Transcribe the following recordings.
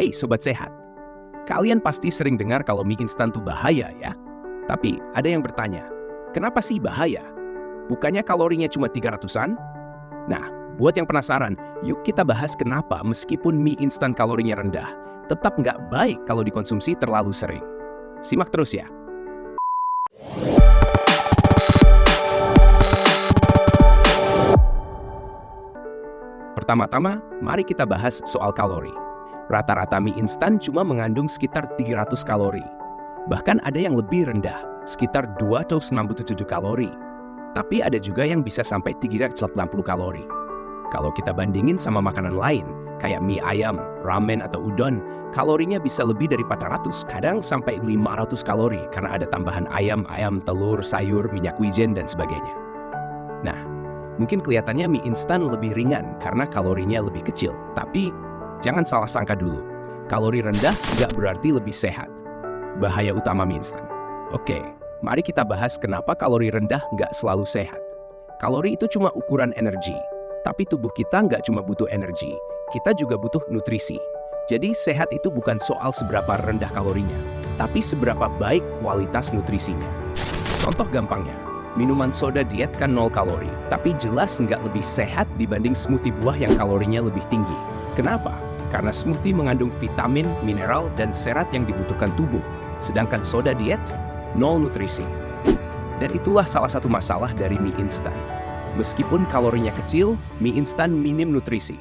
Hey Sobat Sehat, kalian pasti sering dengar kalau mie instan tuh bahaya ya. Tapi ada yang bertanya, kenapa sih bahaya? Bukannya kalorinya cuma 300-an? Nah, buat yang penasaran, yuk kita bahas kenapa meskipun mie instan kalorinya rendah, tetap nggak baik kalau dikonsumsi terlalu sering. Simak terus ya. Pertama-tama, mari kita bahas soal kalori. Rata-rata mie instan cuma mengandung sekitar 300 kalori. Bahkan ada yang lebih rendah, sekitar 297 kalori. Tapi ada juga yang bisa sampai 380 kalori. Kalau kita bandingin sama makanan lain, kayak mie ayam, ramen, atau udon, kalorinya bisa lebih dari 400, kadang sampai 500 kalori karena ada tambahan ayam, telur, sayur, minyak wijen, dan sebagainya. Nah, mungkin kelihatannya mie instan lebih ringan karena kalorinya lebih kecil. Tapi jangan salah sangka dulu, kalori rendah nggak berarti lebih sehat. Bahaya utama mie instan. Oke, mari kita bahas kenapa kalori rendah nggak selalu sehat. Kalori itu cuma ukuran energi, tapi tubuh kita nggak cuma butuh energi, kita juga butuh nutrisi. Jadi sehat itu bukan soal seberapa rendah kalorinya, tapi seberapa baik kualitas nutrisinya. Contoh gampangnya, minuman soda diet kan 0 kalori, tapi jelas nggak lebih sehat dibanding smoothie buah yang kalorinya lebih tinggi. Kenapa? Karena smoothie mengandung vitamin, mineral, dan serat yang dibutuhkan tubuh, sedangkan soda diet, 0 nutrisi. Dan itulah salah satu masalah dari mie instan. Meskipun kalorinya kecil, mie instan minim nutrisi.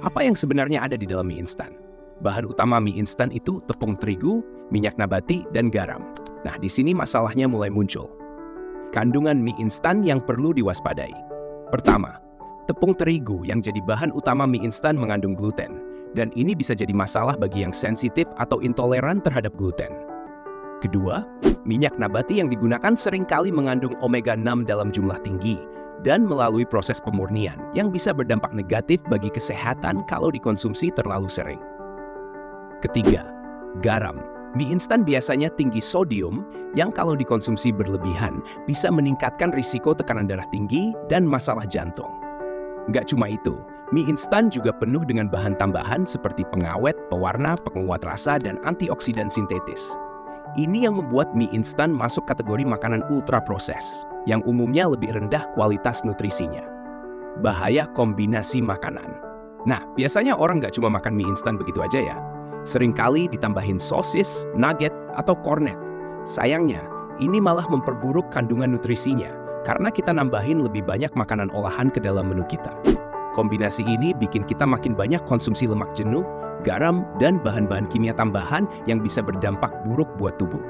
Apa yang sebenarnya ada di dalam mie instan? Bahan utama mie instan itu tepung terigu, minyak nabati, dan garam. Nah, di sini masalahnya mulai muncul. Kandungan mie instan yang perlu diwaspadai. Pertama, tepung terigu yang jadi bahan utama mie instan mengandung gluten, dan ini bisa jadi masalah bagi yang sensitif atau intoleran terhadap gluten. Kedua, minyak nabati yang digunakan seringkali mengandung omega 6 dalam jumlah tinggi dan melalui proses pemurnian yang bisa berdampak negatif bagi kesehatan kalau dikonsumsi terlalu sering. Ketiga, garam. Mie instan biasanya tinggi sodium yang kalau dikonsumsi berlebihan bisa meningkatkan risiko tekanan darah tinggi dan masalah jantung. Nggak cuma itu, mie instan juga penuh dengan bahan tambahan seperti pengawet, pewarna, penguat rasa, dan antioksidan sintetis. Ini yang membuat mie instan masuk kategori makanan ultra proses, yang umumnya lebih rendah kualitas nutrisinya. Bahaya kombinasi makanan. Nah, biasanya orang nggak cuma makan mie instan begitu aja ya. Seringkali ditambahin sosis, nugget, atau kornet. Sayangnya, ini malah memperburuk kandungan nutrisinya, karena kita nambahin lebih banyak makanan olahan ke dalam menu kita. Kombinasi ini bikin kita makin banyak konsumsi lemak jenuh, garam, dan bahan-bahan kimia tambahan yang bisa berdampak buruk buat tubuh.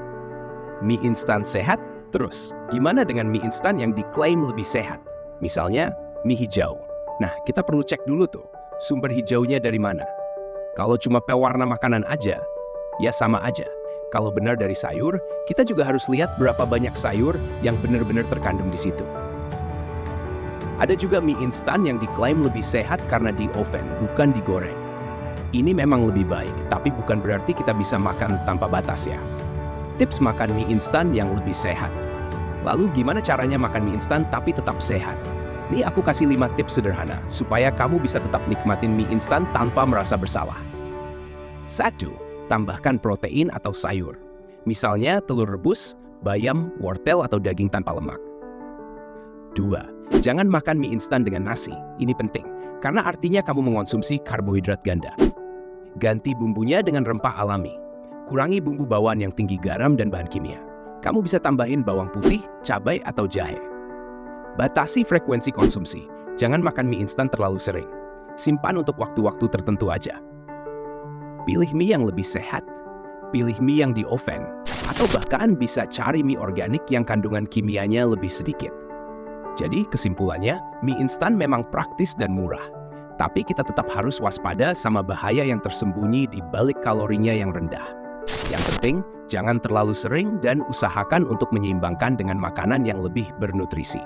Mie instan sehat? Terus, gimana dengan mie instan yang diklaim lebih sehat? Misalnya, mie hijau. Nah, kita perlu cek dulu tuh, sumber hijaunya dari mana. Kalau cuma pewarna makanan aja, ya sama aja. Kalau benar dari sayur, kita juga harus lihat berapa banyak sayur yang benar-benar terkandung di situ. Ada juga mie instan yang diklaim lebih sehat karena di oven, bukan digoreng. Ini memang lebih baik, tapi bukan berarti kita bisa makan tanpa batas ya. Tips makan mie instan yang lebih sehat. Lalu gimana caranya makan mie instan tapi tetap sehat? Nih aku kasih 5 tips sederhana, supaya kamu bisa tetap nikmatin mie instan tanpa merasa bersalah. 1. Tambahkan protein atau sayur. Misalnya telur rebus, bayam, wortel, atau daging tanpa lemak. 2. Jangan makan mie instan dengan nasi. Ini penting, karena artinya kamu mengonsumsi karbohidrat ganda. Ganti bumbunya dengan rempah alami. Kurangi bumbu bawaan yang tinggi garam dan bahan kimia. Kamu bisa tambahin bawang putih, cabai, atau jahe. Batasi frekuensi konsumsi. Jangan makan mie instan terlalu sering. Simpan untuk waktu-waktu tertentu aja. Pilih mie yang lebih sehat. Pilih mie yang di oven. Atau bahkan bisa cari mie organik yang kandungan kimianya lebih sedikit. Jadi kesimpulannya, mie instan memang praktis dan murah. Tapi kita tetap harus waspada sama bahaya yang tersembunyi di balik kalorinya yang rendah. Yang penting, jangan terlalu sering dan usahakan untuk menyeimbangkan dengan makanan yang lebih bernutrisi.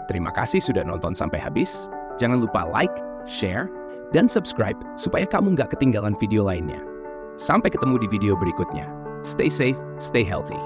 Terima kasih sudah nonton sampai habis. Jangan lupa like, share, dan subscribe supaya kamu nggak ketinggalan video lainnya. Sampai ketemu di video berikutnya. Stay safe, stay healthy.